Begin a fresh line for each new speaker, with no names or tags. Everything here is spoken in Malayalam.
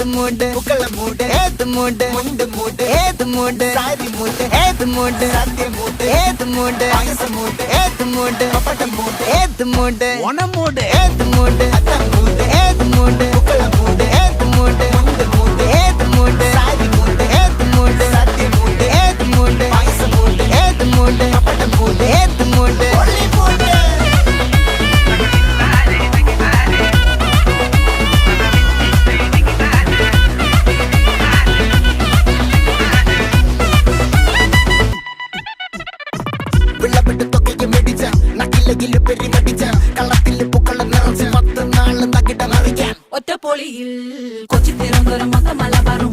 മൂട് പുക്കള മൂട് ഏത് മൂട് മുണ്ട് മൂട് ഏത് മൂട് സാരി മൂട് ഏത് മൂട് സദ്യ മൂട് ഏത് മൂട് പായസ മൂട് ഏത് മൂട് പപ്പടം മൂട് ഏത് മൂട് ഓണം മൂട് ഏത് മൂട് അത്തം മൂട് ഏത് മൂട് പുക്കള മൂട് ഏത് മൂട് മുണ്ട് മൂട് ഏത് മൂട് സാരി മൂട് ഏത് മൂട് സദ്യ മൂട് ഏത് മൂട് പായസ മൂട് ഏത് മൂട് പപ്പടം മൂട് ഏത് മൂട് ഒള്ളി മൂട്
ഒറ്റപ്പൊളിയിൽ കൊച്ചി തിരുവനന്തപുരം മൊത്തം മലബാറും